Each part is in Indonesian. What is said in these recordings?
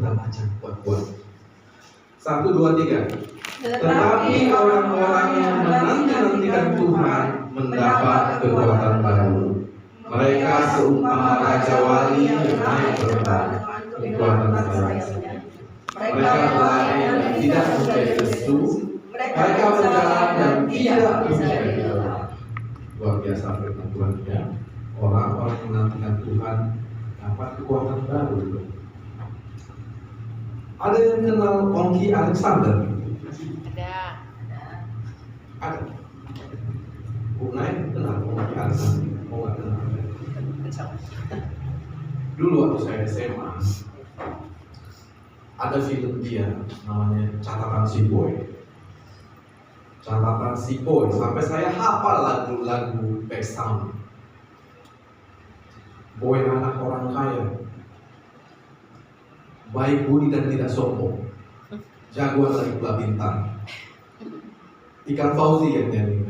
kita baca buat-buat. 1, 2, 3. Tetapi orang-orang yang menanti-nantikan Tuhan mendapat kekuatan baru. Mereka seumpama raja wali yang naik terbang kekuatan sayapnya. Mereka berlari dan tidak menjadi lesu. Mereka berjalan dan tidak menjadi lelah. Luar biasa firman Tuhan ya. Orang-orang yang menantikan Tuhan dapat kekuatan baru. Ada yang kenal Ongki Alexander? Ada. Unai kenal Ongki Alexander? Oh nggak kenal. Dulu waktu saya SMA ada film dia namanya Catatan Si Boy. Catatan Si Boy sampai saya hafal lagu-lagu back sound. Boy anak orang kaya, baik budi dan tidak sombong, jagoan lagi pula bintang. Ikang Fauzi yang nyanyi.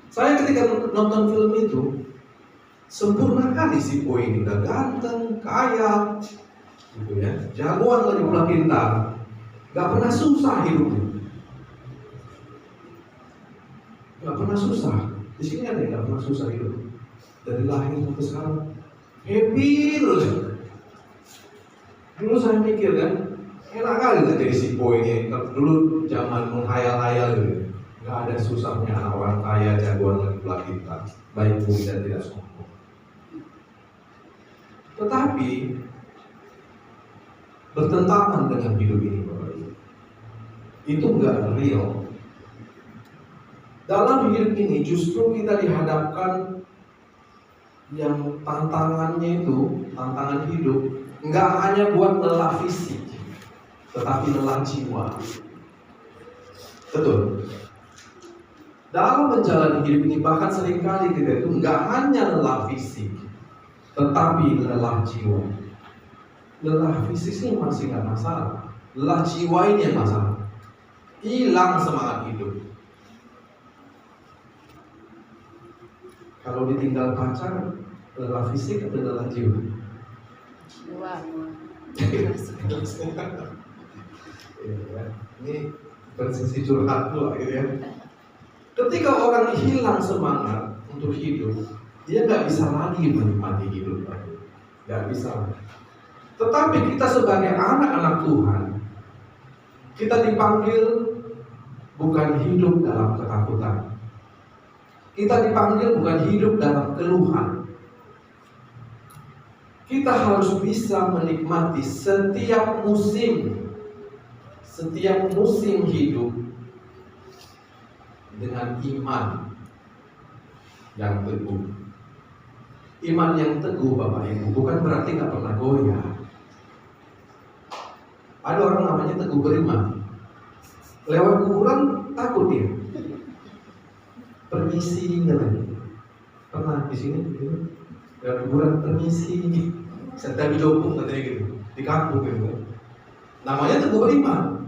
Saya ketika nonton film itu sempurna kali si Boy ini, udah ganteng, kaya, gitu ya, jagoan lagi pula bintang, gak pernah susah hidupnya, gak pernah susah. Di sini ada yang gak pernah susah hidup, dari lahir sampai sekarang happy terus. Dulu saya mikir kan, enak kali lah jadi si Boy ini. Dulu zaman menghayal-hayal gitu. Gak ada susahnya anak orang kaya, jagoan lagi pula bintang, baik budi dan tidak sombong. Tetapi bertentangan dengan hidup ini, Bapak Ibu. Itu enggak real. Dalam hidup ini justru kita dihadapkan yang tantangannya itu, tantangan hidup, enggak hanya buat lelah fisik, tetapi lelah jiwa. Betul. Dalam menjalani hidup ini bahkan seringkali kita itu enggak hanya lelah fisik, tetapi lelah jiwa. Lelah fisik ini masih nggak masalah, lelah jiwa ini yang masalah. Hilang semangat hidup. Kalau ditinggal pacar, lelah fisik atau lelah jiwa? Jiwa. Ini bersisi curhat pula gitu ya. Ketika orang hilang semangat untuk hidup, dia nggak bisa lagi menikmati hidup, nggak bisa. Tetapi kita sebagai anak-anak Tuhan, kita dipanggil bukan hidup dalam ketakutan. Kita dipanggil bukan hidup dalam keluhan. Kita harus bisa menikmati setiap musim hidup dengan iman yang teguh. Iman yang teguh, Bapak Ibu, bukan berarti nggak pernah goyah. Ada orang namanya teguh beriman. Lewat kuburan takut dia. Permisi katanya. Pernah di sini? Lewat kuburan permisi. Serta dijopung katanya gitu. Di kampung gitu. Namanya teguh beriman.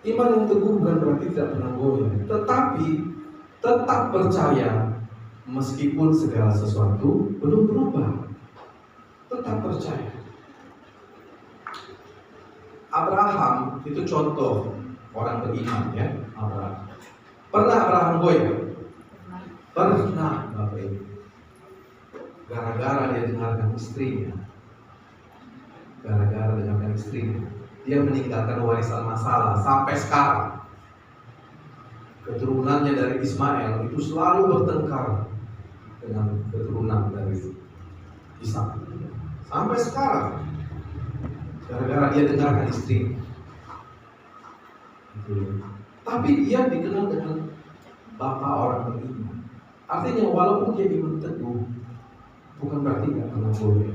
Iman yang teguh bukan berarti tidak pernah goyah, tetapi tetap percaya meskipun segala sesuatu belum berubah. Tetap percaya. Abraham itu contoh orang beriman ya. Abraham. Pernah Abraham goyah? Pernah, Bapak Ibu. Gara-gara dia dengarkan istrinya. Dia meninggalkan warisan masalah sampai sekarang. Keturunannya dari Ismail itu selalu bertengkar dengan keturunan dari Ishak. Sampai sekarang. Gara-gara dia dengarkan istri. Tapi dia dikenal dengan bapak orang beriman. Artinya walaupun dia iman teguh, bukan berarti nggak pernah boleh.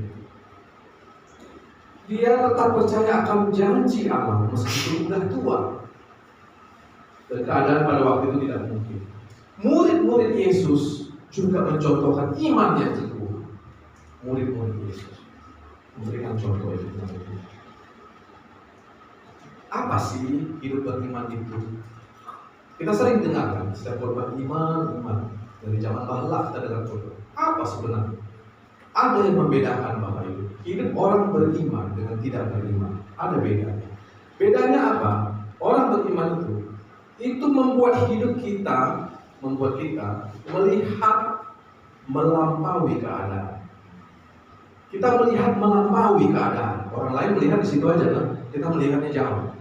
Dia tetap percaya akan janji Allah meskipun sudah tua. Dan keadaan pada waktu itu tidak mungkin. Murid-murid Yesus juga mencontohkan iman yang teguh. Murid-murid Yesus memberikan contoh itu. Apa sih hidup beriman itu? Kita sering dengarkan setiap korban iman. Dari zaman bahla kita dengar contoh. Apa sebenarnya? Ada yang membedakan Bapak Ibu. Hidup orang beriman dengan tidak beriman. Ada bedanya. Bedanya apa? Orang beriman itu membuat kita melihat melampaui keadaan. Kita melihat melampaui keadaan. Orang lain melihat di situ aja, kan? Kita melihatnya jauh.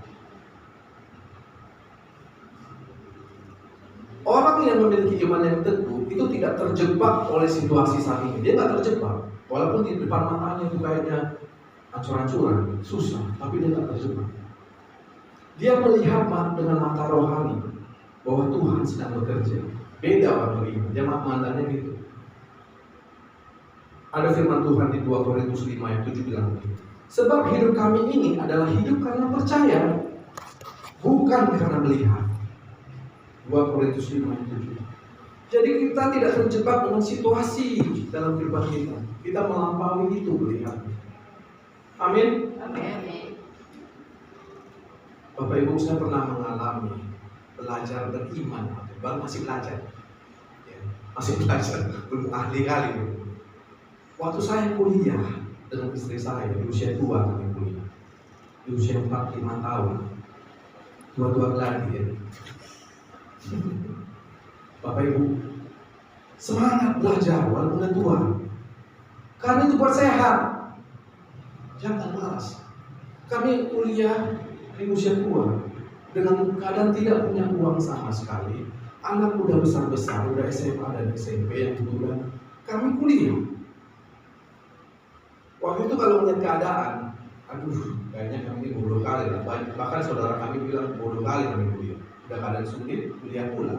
Orang yang memiliki iman yang teguh itu tidak terjebak oleh situasi saat ini. Dia nggak terjebak, walaupun di depan matanya itu kayaknya ancur-ancuran, susah, tapi dia nggak terjebak. Dia melihat dengan mata rohani bahwa Tuhan sedang bekerja. Beda orang beriman, dia memandangnya gitu. Ada firman Tuhan di 2 Korintus 5 ayat 7 bilang begini. Sebab hidup kami ini adalah hidup karena percaya, bukan karena melihat. 2 Korintus 5 ayat 7. Jadi kita tidak terjebak dengan situasi dalam kehidupan kita. Kita melampaui itu melihat. Amin. Amin. Bapak Ibu, saya pernah mengalami belajar beriman, baru masih belajar, belum ahli kali. Waktu saya kuliah dengan istri saya di usia 2 kami kuliah, di usia 45 tahun, tua-tua lagi ya. Bapak Ibu, semangat belajar walaupun udah tua, karena itu buat sehat. Jangan malas. Kami kuliah di usia tua dengan keadaan tidak punya uang sama sekali. Anak udah besar-besar, udah SMA dan SMP yang kebetulan kami kuliah. Waktu itu kalau melihat keadaan, aduh, kayaknya kami ini bodoh kali lah. Bahkan saudara kami bilang bodoh kali kami kuliah. Udah keadaan sulit, kuliah pula.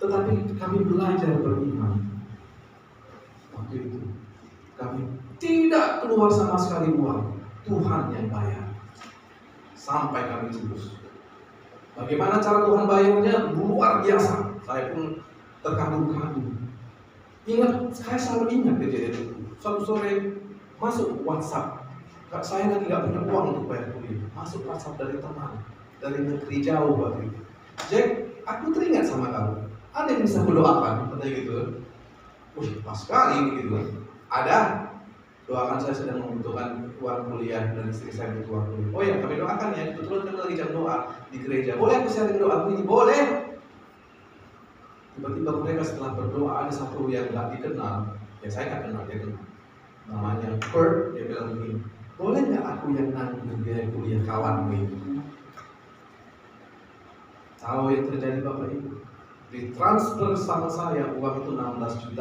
Tetapi kami belajar beriman. Waktu itu kami tidak keluar sama sekali uang, Tuhan yang bayar. Sampai kami lulus. Bagaimana cara Tuhan bayarnya? Luar biasa. Saya pun terkagum-kagum. Saya selalu ingat kejadian itu. Suatu sore masuk WhatsApp. Saya lagi nggak punya uang untuk bayar kuliah. Masuk WhatsApp dari teman dari negeri jauh waktu itu. Jack, aku teringat sama kamu. Ada yang bisa mendoakan? Katanya gitu. Wih, pas sekali gitu. Ada. Doakan, saya sedang membutuhkan uang kuliah dan istri saya butuh uang kuliah. Oh ya, kami doakan ya. Kebetulan kami lagi jam doa di gereja. Boleh aku sharing doa ini? Boleh. Tiba-tiba mereka setelah berdoa ada satu yang nggak dikenal. Ya saya nggak kenal, dia kenal. Namanya Kurt. Dia bilang begini, boleh nggak aku yang nanggung biaya kuliah kawanmu itu? Tahu yang terjadi Bapak Ibu? Ditransfer sama saya uang itu 16.250.000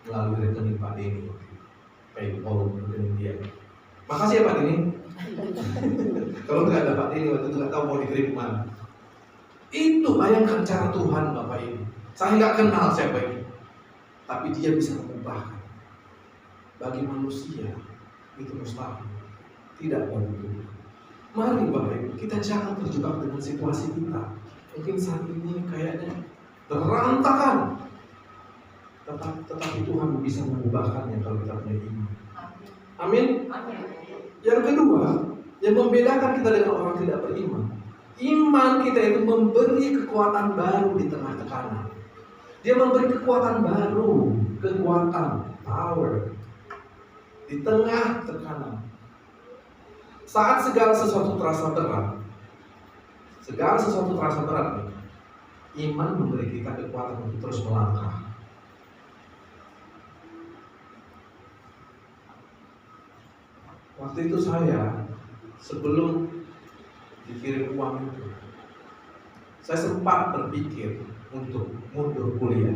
melalui rekening Pak Denny, PayPal rekening dia. Makasih ya Pak Denny. Kalau nggak ada Pak Denny waktu itu nggak tahu mau dikirim kemana. Itu bayangkan cara Tuhan Bapak Ibu. Saya nggak kenal siapa ini, tapi dia bisa mengubahkan. Bagi manusia itu mustahil, tidak bagi Tuhan. Mari Bapak Ibu, kita jangan terjebak dengan situasi kita. Mungkin saat ini kayaknya berantakan, tetapi Tuhan bisa mengubahkannya kalau kita punya iman. Amin. Yang kedua, yang membedakan kita dengan orang tidak beriman, iman kita itu memberi kekuatan baru di tengah tekanan. Dia memberi kekuatan baru, kekuatan, power di tengah tekanan. Saat segala sesuatu terasa berat, iman memberi kita kekuatan untuk terus melangkah. Waktu itu saya sebelum dikirim uang itu, saya sempat berpikir untuk mundur kuliah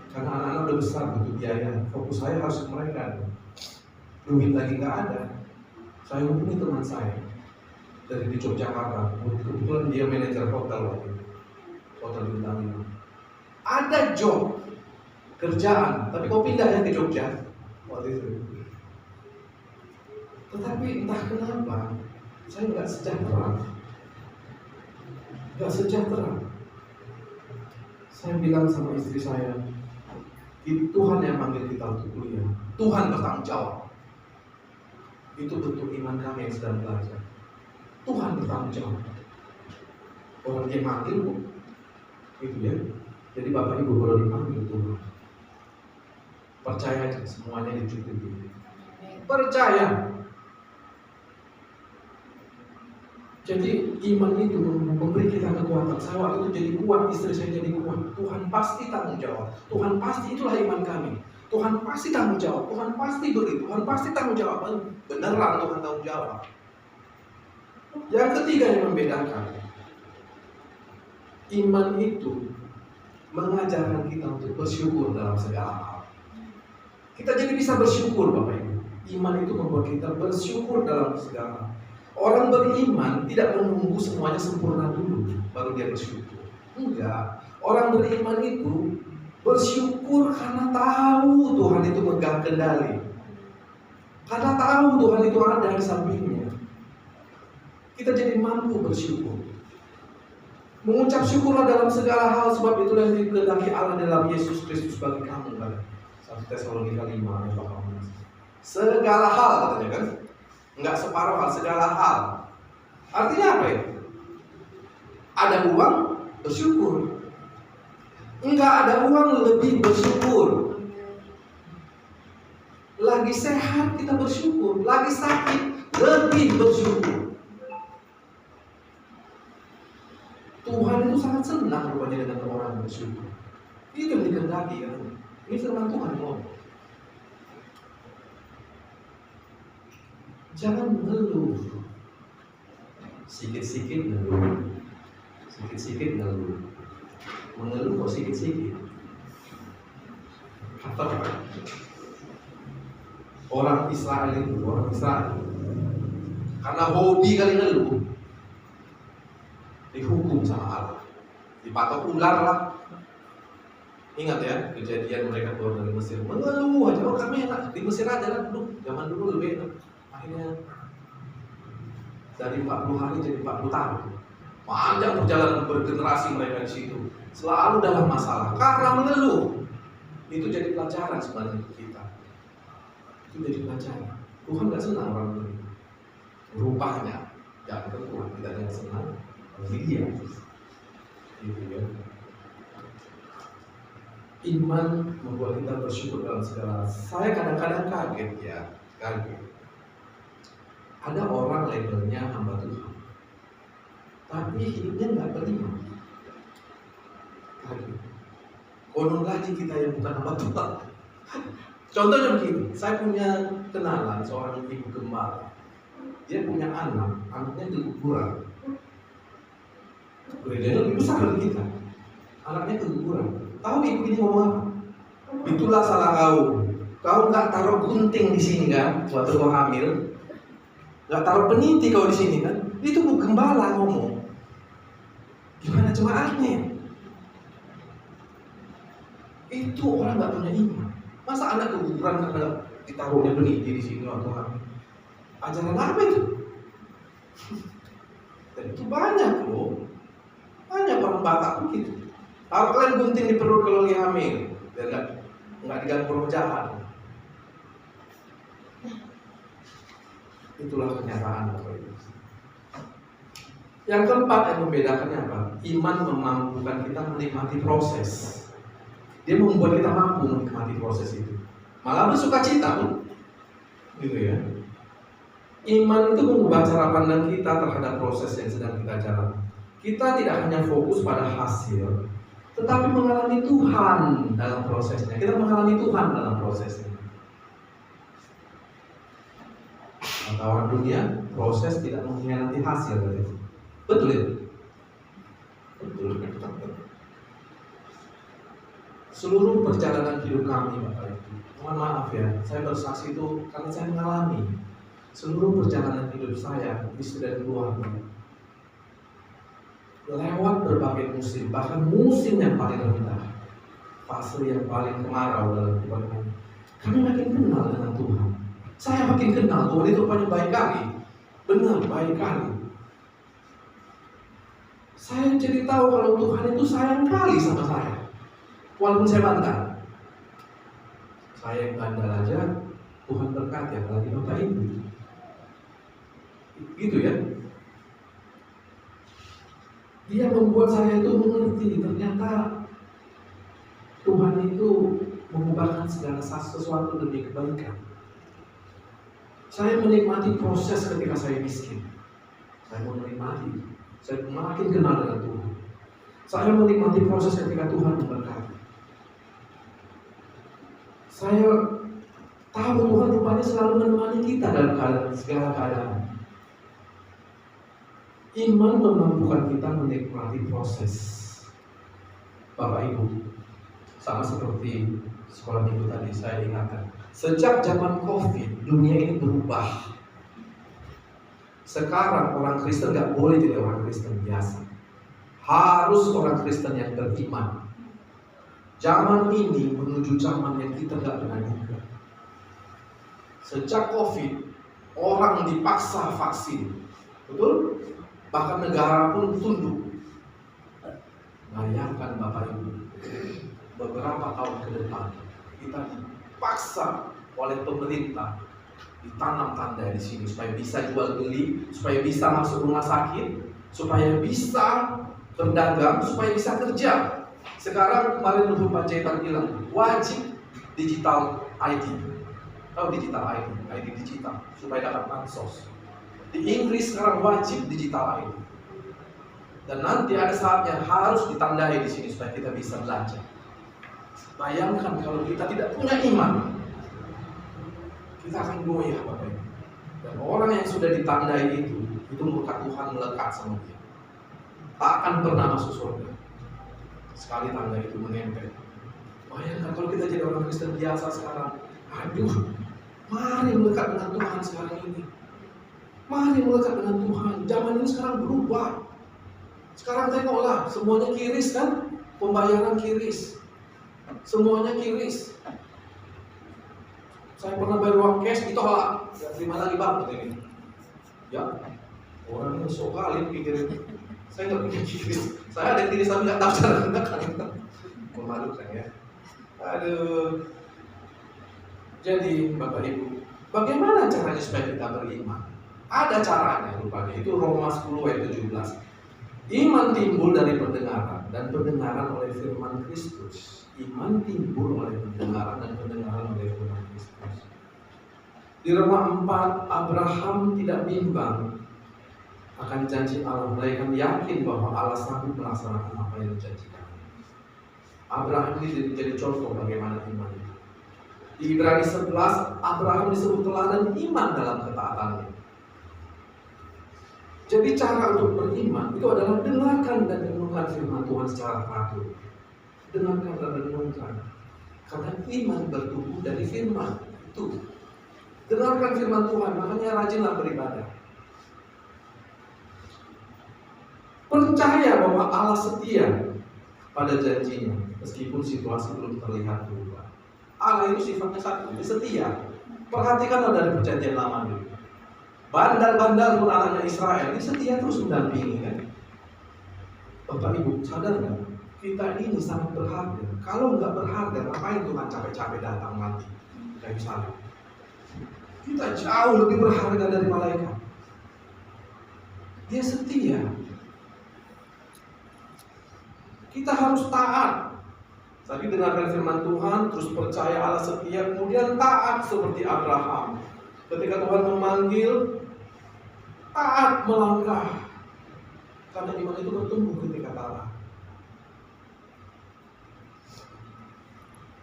karena anak-anak udah besar butuh biaya. Fokus saya harus ke mereka. Duit lagi nggak ada. Saya hubungi teman saya dari di Yogyakarta. Kebetulan dia manajer hotel waktu itu, hotel bintang 5. Ada job kerjaan, tapi kau pindah ya ke Jogja waktu itu. Tetapi entah kenapa saya nggak sejahtera. Saya bilang sama istri saya, Tuhan yang manggil kita untuk kuliah. Tuhan bertanggung jawab. Itu bentuk iman kami yang sedang belajar. Tuhan bertanggung jawab. Orang dia manggil, itu ya. Jadi Bapak Ibu kalau dipanggil Tuhan, percaya aja semuanya dicukupi. percaya. Jadi iman itu memberi kita kekuatan. Saya waktu itu jadi kuat, istri saya jadi kuat. Tuhan pasti tanggung jawab. Tuhan pasti, itulah iman kami. Tuhan pasti tanggung jawab. Tuhan pasti beri. Tuhan pasti tanggung jawab. Beneran Tuhan tanggung jawab. Yang ketiga yang membedakan, iman itu mengajarkan kita untuk bersyukur dalam segala hal. Kita jadi bisa bersyukur, Bapak Ibu. Iman itu membuat kita bersyukur dalam segala hal. Orang beriman tidak menunggu semuanya sempurna dulu baru dia bersyukur. Enggak. Orang beriman itu bersyukur karena tahu Tuhan itu megang kendali. Karena tahu Tuhan itu ada di sampingnya. Kita jadi mampu bersyukur. Mengucap syukurlah dalam segala hal, sebab itulah yang dikehendaki Allah dalam Yesus Kristus bagi kamu. 1 Tesalonika 5 ayat 18. Segala hal katanya kan? Enggak separuh hal, segala hal. Artinya apa ya? Ada uang, bersyukur. Enggak ada uang, lebih bersyukur. Lagi sehat, kita bersyukur. Lagi sakit, lebih bersyukur. Tuhan itu sangat senang rupanya dengan orang bersyukur. Itu yang dikehendaki kan? Ini firman Tuhan loh. Jangan mengeluh. Sikit-sikit mengeluh. Sikit-sikit mengeluh. Mengeluh kok sikit-sikit. Apa? Orang Israel karena hobi kali ngeluh, dihukum sama Allah. Dipatok ular lah. Ingat ya, kejadian mereka keluar dari Mesir. Mengeluh aja, oh kami enak. Di Mesir aja lah dulu. Zaman dulu lebih enak. Akhirnya dari 40 hari jadi 40 tahun. Panjang perjalanan bergenerasi mereka di situ. Selalu dalam masalah karena mengeluh. Itu jadi pelajaran sebenarnya untuk kita. Itu jadi pelajaran. Tuhan gak senang orang mengeluh. Rupanya, jangan Tuhan tidak ada yang senang. Dia, gitu ya. Iman membuat kita bersyukur dalam segala. Saya kadang-kadang kaget ya, kaget. Ada orang labelnya hamba Tuhan, tapi hidupnya nggak beriman. Konon lagi kita yang bukan hamba Tuhan. Contohnya begini, saya punya kenalan seorang ibu gembala. Dia punya anaknya keguguran. Gerejanya lebih besar dari kita. Anaknya keguguran. Tahu ibu ini ngomong apa? Itulah salah kau. Kau nggak taruh gunting di sini kan, waktu kau hamil. Nggak taruh peniti kau di sini kan? Itu bu gembala ngomong. Gimana jemaatnya? Itu orang nggak punya iman. Masa anak keguguran karena ditaruhnya peniti di sini waktu hamil? Ajaran apa itu? Dan itu banyak loh. Banyak orang Batak begitu. Taruh kalian gunting di perut kalau lagi hamil, biar nggak diganggu roh jahat. Itulah kenyataan Bapak Ibu. Yang keempat yang membedakannya apa? Iman memampukan kita menikmati proses. Dia membuat kita mampu menikmati proses itu. Malah bersukacita pun, gitu ya. Iman itu mengubah cara pandang kita terhadap proses yang sedang kita jalani. Kita tidak hanya fokus pada hasil, tetapi mengalami Tuhan dalam prosesnya. Kita mengalami Tuhan dalam prosesnya. Kata orang dunia, proses tidak mengkhianati hasil. Betul itu? Betul. Seluruh perjalanan hidup kami, Bapak Ibu, mohon maaf ya, saya bersaksi itu karena saya mengalami seluruh perjalanan hidup saya, istri dan keluarga, lewat berbagai musim, bahkan musim yang paling rendah, fase yang paling kemarau dalam kehidupan kami. Kami makin kenal dengan Tuhan. Saya makin kenal Tuhan itu rupanya baik kali, benar baik kali. Saya jadi tahu kalau Tuhan itu sayang kali sama saya, walaupun saya bandel. Saya yang bandel aja, Tuhan berkati, apalagi Bapak Ibu. Gitu ya. Dia membuat saya itu mengerti ternyata Tuhan itu mengubahkan segala sesuatu demi kebaikan. Saya menikmati proses ketika saya miskin. Saya menikmati. Saya makin kenal dengan Tuhan. Saya menikmati proses ketika Tuhan memberkati. Saya tahu Tuhan rupanya selalu menemani kita dalam segala keadaan. Iman memampukan kita menikmati proses. Bapak Ibu, sama seperti sekolah minggu tadi saya ingatkan, sejak zaman COVID dunia ini berubah. Sekarang orang Kristen gak boleh jadi orang Kristen biasa, harus orang Kristen yang beriman. Zaman ini menuju zaman yang kita gak pernah duga. Sejak COVID orang dipaksa vaksin, betul? Bahkan negara pun tunduk. Bayangkan Bapak Ibu, beberapa tahun ke depan kita dipaksa oleh pemerintah ditanam tanda di sini supaya bisa jual beli, supaya bisa masuk rumah sakit, supaya bisa berdagang, supaya bisa kerja. Sekarang kemarin Luhut Panjaitan bilang wajib digital ID. Tahu digital ID? ID digital supaya dapat bansos. Di Inggris sekarang wajib digital ID. Dan nanti ada saatnya harus ditandai di sini supaya kita bisa belajar. Bayangkan kalau kita tidak punya iman, kita akan goyah Bapak Ibu. Dan orang yang sudah ditandai itu murka Tuhan melekat sama dia. Tak akan pernah masuk surga. Sekali tanda itu menempel. Bayangkan kalau kita jadi orang Kristen biasa sekarang, aduh, mari melekat dengan Tuhan sekarang ini. Mari melekat dengan Tuhan. Zaman ini sekarang berubah. Sekarang tengoklah, semuanya kiris kan? Pembayaran kiris. Semuanya kiris. Saya pernah bayar uang cash, ditolak. Ya, terima lagi bang, ini. Ya, orang ini sok kali pikirin. Saya nggak punya kiris. Saya ada kiris tapi nggak tahu cara menggunakan. Memalukan ya. Aduh. Jadi Bapak Ibu, bagaimana caranya supaya kita beriman? Ada caranya rupanya. Itu Roma 10 ayat 17. Iman timbul dari pendengaran dan pendengaran oleh firman Kristus. Iman timbul oleh pendengaran dan pendengaran oleh firman Kristus. Di Roma 4, Abraham tidak bimbang akan janji Allah, melainkan yakin bahwa Allah sanggup melaksanakan apa yang dijanjikan. Abraham ini jadi contoh bagaimana iman itu. Di Ibrani 11, Abraham disebut teladan iman dalam ketaatannya. Jadi cara untuk beriman itu adalah dengarkan dan renungkan firman Tuhan secara teratur. Dengarkan dan renungkan. Karena iman bertumbuh dari firman itu. Dengarkan firman Tuhan, makanya rajinlah beribadah. Percaya bahwa Allah setia pada janjinya, meskipun situasi belum terlihat berubah. Allah itu sifatnya satu, dia setia. Perhatikanlah dari perjanjian lama dulu. Bandar-bandar pun anaknya Israel ini setia terus mendampingi kan. Bapak Ibu sadar nggak? Kita ini sangat berharga. Kalau nggak berharga, ngapain Tuhan capek-capek datang nanti? Kayak misalnya, kita jauh lebih berharga dari malaikat. Dia setia. Kita harus taat. Tadi dengarkan firman Tuhan, terus percaya Allah setia, kemudian taat seperti Abraham. Ketika Tuhan memanggil, taat melangkah. Karena iman itu bertumbuh ketika taat.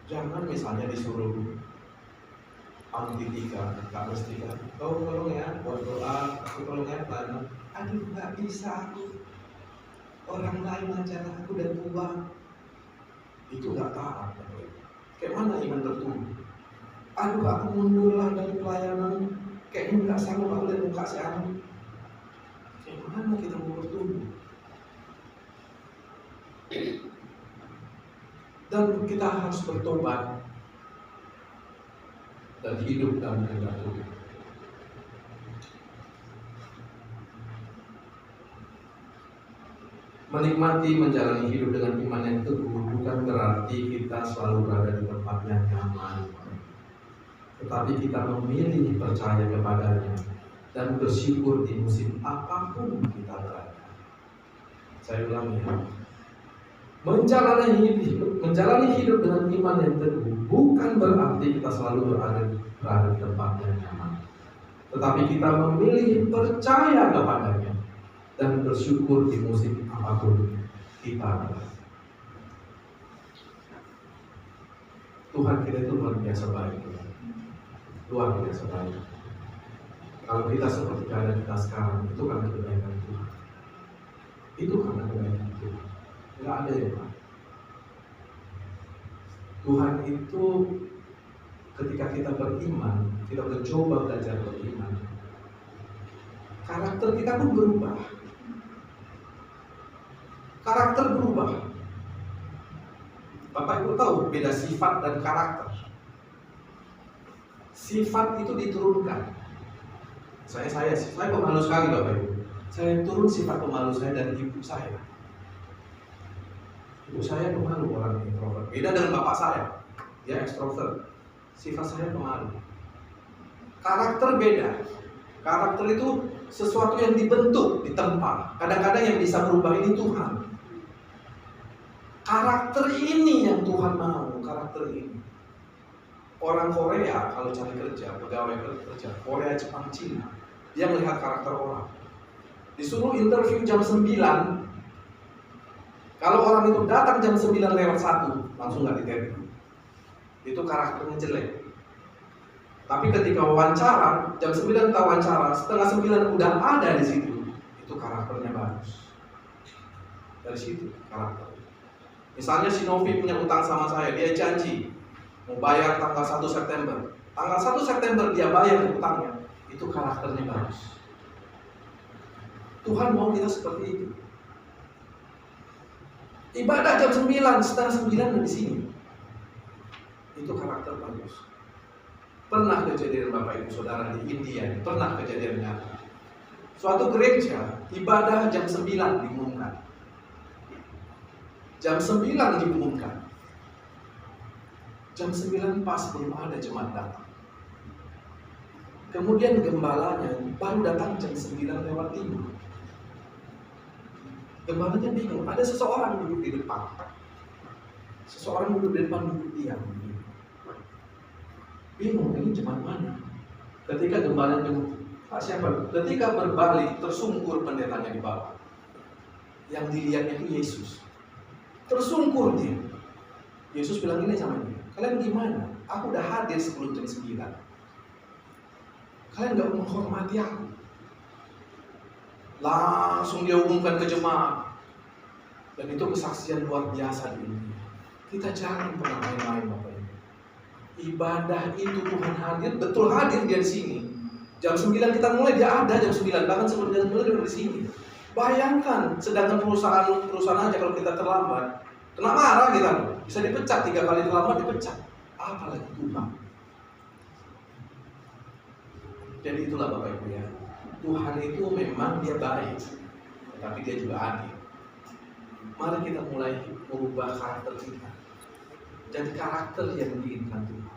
Jangan misalnya disuruh Amtitika, Kak Mustika, kau tolong ya, buat doa, aku tolong ya, planner. Aduh, nggak bisa aku. Orang lain aja aku dan Tuhan. Itu nggak taat. Kayak mana iman bertumbuh? Aduh, aku mundurlah dari pelayanan. Kayaknya nggak sanggup aku lihat muka si Anu. Kayak mana kita mau bertumbuh? Dan kita harus bertobat dan hidup dalam kehendak Tuhan. Menikmati menjalani hidup dengan iman yang teguh bukan berarti kita selalu berada di tempat yang nyaman, tetapi kita memilih percaya kepadanya dan bersyukur di musim apapun kita berada. Saya ulangi ya. Menjalani hidup dengan iman yang teguh bukan berarti kita selalu berada di tempat yang nyaman, tetapi kita memilih percaya kepadanya dan bersyukur di musim apapun kita ada. Tuhan kita itu luar biasa baik, luar biasa baik. Kalau kita seperti keadaan kita sekarang, itu karena kebaikan Tuhan. Itu karena kebaikan Tuhan. Nggak ada yang lain. Tuhan itu ketika kita beriman, kita mencoba belajar beriman, karakter kita pun berubah. Karakter berubah. Bapak Ibu tahu beda sifat dan karakter. Sifat itu diturunkan. Saya pemalu sekali Bapak Ibu. Saya turun sifat pemalu saya dari ibu saya. Ibu saya pemalu, orang introvert. Beda dengan bapak saya, dia ekstrovert. Sifat saya pemalu. Karakter beda. Karakter itu sesuatu yang dibentuk, ditempa. Kadang-kadang yang bisa berubah ini Tuhan. Karakter ini yang Tuhan mau, karakter ini. Orang Korea kalau cari kerja, pegawai kerja, Korea, Jepang, Cina, dia melihat karakter orang. Disuruh interview jam 9, kalau orang itu datang jam 9 lewat 1, langsung nggak diterima. Itu karakternya jelek. Tapi ketika wawancara, jam 9 kita wawancara, setengah 9 udah ada di situ, itu karakternya bagus. Dari situ karakter. Misalnya si Novi punya utang sama saya, dia janji mau bayar tanggal 1 September. Tanggal 1 September dia bayar utangnya, itu karakternya bagus. Tuhan mau kita seperti itu. Ibadah jam 9, setengah 9 di sini. Itu karakter bagus. Pernah kejadian Bapak Ibu Saudara di India, pernah kejadian nyata. Suatu gereja ibadah jam 9 diumumkan. Jam 9 diumumkan. Jam 9 pas belum ada jemaat datang. Kemudian gembalanya baru datang jam 9 lewat 5. Gembalanya bingung, ada seseorang duduk di depan. Seseorang duduk di depan, duduk diam. Bingung, ini jemaat mana? Ketika gembalanya bingung, siapa? Ketika berbalik, tersungkur pendetanya di bawah. Yang dilihatnya itu Yesus. Tersungkur dia. Yesus bilang ini sama dia, kalian gimana? Aku udah hadir sebelum jam 9. Kalian gak menghormati aku. Langsung dia umumkan ke jemaat. Dan itu kesaksian luar biasa di India. Kita jangan pernah main-main Bapak Ibu. Ibadah itu Tuhan hadir, betul hadir dia di sini. Jam 9 kita mulai, dia ada jam 9, bahkan sebelum jam 9 dia udah di sini. Bayangkan, sedangkan perusahaan aja kalau kita terlambat, kena marah kita, bisa dipecat 3 kali terlambat dipecat. Apalagi Tuhan. Jadi itulah Bapak Ibu ya. Tuhan itu memang dia baik, tapi dia juga adil. Mari kita mulai merubah karakter kita. Jadi karakter yang diinginkan Tuhan.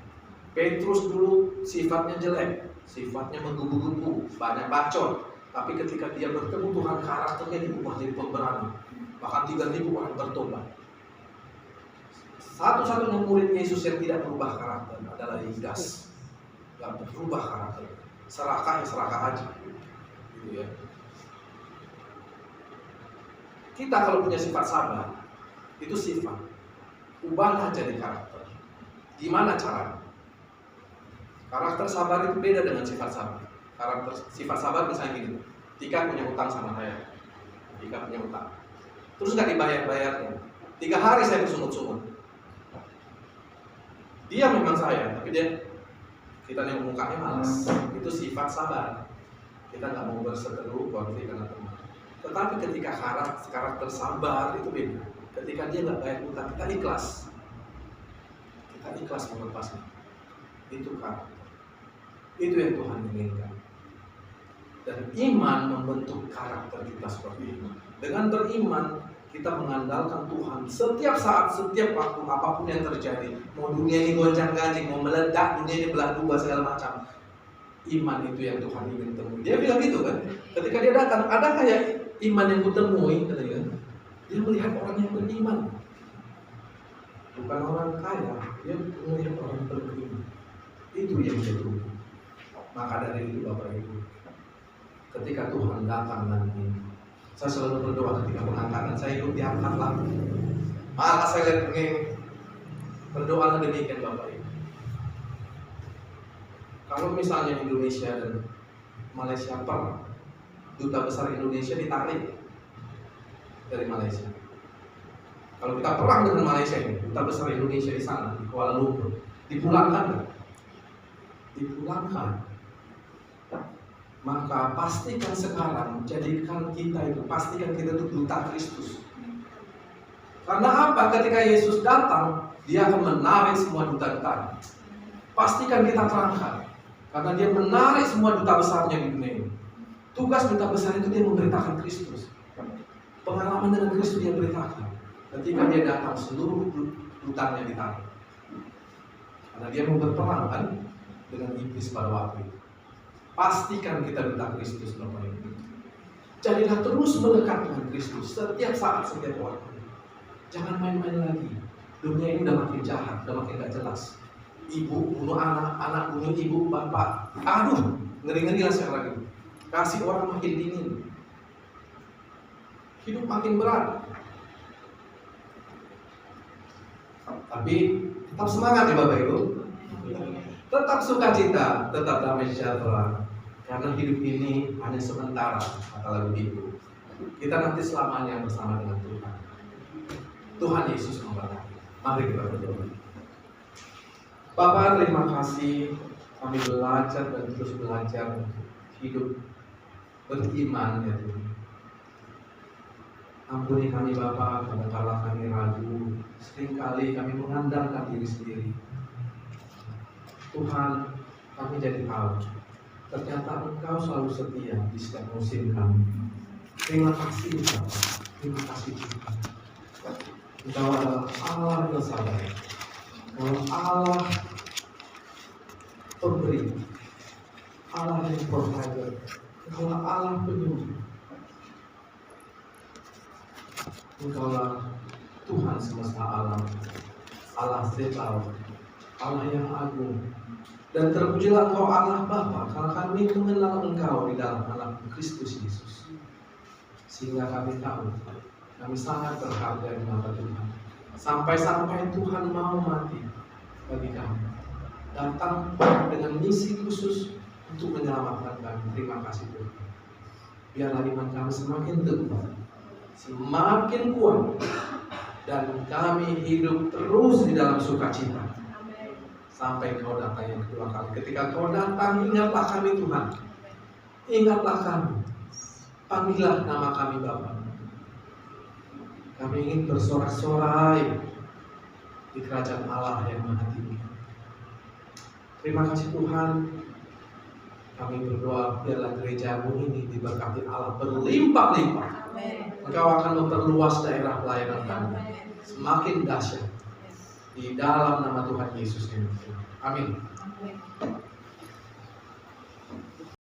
Petrus dulu sifatnya jelek, sifatnya menggebu-gebu, banyak bacot. Tapi ketika dia bertemu Tuhan, karakternya diubah jadi pemberani. Bahkan 3.000 orang bertobat. Satu-satunya murid Yesus yang tidak berubah karakter adalah Yudas. Yang berubah karakter. Serakah ya serakah aja. Gitu ya. Kita kalau punya sifat sabar, itu sifat. Ubahlah jadi karakter. Gimana caranya? Karakter sabar itu beda dengan sifat sabar. Sifat sabar misalnya gini, Tika punya utang sama saya. Tika punya utang. Terus nggak dibayar-bayarnya. 3 hari saya bersungut-sungut. Dia memang saya, tapi kita yang mukanya malas. Itu sifat sabar. Kita nggak mau berseteru konflik karena teman. Tetapi ketika karakter sabar itu beda. Ketika dia nggak bayar utang, kita ikhlas. Kita ikhlas melepasnya. Itu karakter. Itu yang Tuhan inginkan. Dan iman membentuk karakter kita seperti ini. Dengan beriman, kita mengandalkan Tuhan setiap saat, setiap waktu, apapun yang terjadi. Mau dunia ini goncang-ganjing, mau meledak, dunia ini belah dua, segala macam. Iman itu yang Tuhan ingin temui. Dia bilang gitu kan. Ketika dia datang, ada kayak iman yang kutemui, katanya. Dia melihat orang yang beriman. Bukan orang kaya, dia melihat orang beriman. Itu yang dia temui. Maka dari itu Bapak Ibu, ketika Tuhan datang nanti, saya selalu berdoa ketika pengangkatan saya ikut diangkat lagi. Malah saya lihat begini, berdoa demikian Bapak Ibu. Kalau misalnya Indonesia dan Malaysia perang, duta besar Indonesia ditarik dari Malaysia. Kalau kita perang dengan Malaysia ini, duta besar Indonesia di sana di Kuala Lumpur, dipulangkan nggak? Dipulangkan. Maka pastikan sekarang jadikan kita itu duta Kristus. Karena apa? Ketika Yesus datang, dia akan menarik semua duta-duta. Pastikan kita terangkat, karena dia menarik semua duta besarnya di dunia ini. Tugas duta besar itu dia memberitakan Kristus. Pengalaman dengan Kristus dia beritakan. Ketika dia datang, seluruh dutanya ditarik. Karena dia mau berperang kan dengan iblis pada waktu itu. Pastikan kita duta Kristus Bapak Ibu. Jadilah terus melekat dengan Kristus setiap saat, setiap waktu. Jangan main-main lagi. Dunia ini udah makin jahat, udah makin gak jelas. Ibu bunuh anak, anak bunuh ibu, bapak. Aduh, ngeri-ngeri lah sekarang ini. Kasih orang makin dingin. Hidup makin berat. Tapi tetap semangat ya Bapak Ibu. Tetap sukacita, tetap damai sejahtera. Karena hidup ini hanya sementara, kata lagu itu. Kita nanti selamanya bersama dengan Tuhan. Tuhan Yesus memberkati. Mari kita berdoa. Bapa, terima kasih kami belajar dan terus belajar hidup beriman ya Tuhan. Ampuni kami Bapa, kadang-kala kami ragu, seringkali kami mengandalkan diri sendiri. Tuhan, kami jadi tahu, ternyata Engkau selalu setia di setiap musim kami. Terima kasih Bapa, terima kasih Tuhan. Engkau adalah Allah yang sabar, Engkau Allah pemberi, Allah yang provider, Engkau Allah penyembuh. Engkaulah Tuhan semesta alam, Allah Tritau, Allah yang agung. Dan terpujilah Engkau Allah Bapa, karena kami mengenal Engkau di dalam anak Kristus Yesus. Sehingga kami tahu, kami sangat berharga di mata Tuhan. Sampai-sampai Tuhan mau mati bagi kami. Datang dengan misi khusus untuk menyelamatkan kami. Terima kasih Tuhan. Biarlah iman kami semakin teguh, semakin kuat, dan kami hidup terus di dalam sukacita sampai Kau datang yang kedua kali. Ketika Kau datang, ingatlah kami Tuhan, ingatlah kami, panggillah nama kami Bapa. Kami ingin bersorak-sorai di kerajaan Allah yang Maha Tinggi. Terima kasih Tuhan. Kami berdoa biarlah gereja-Mu ini diberkati Allah berlimpah-limpah. Engkau akan memperluas daerah pelayanan kami semakin dahsyat di dalam nama Tuhan Yesus. Amin.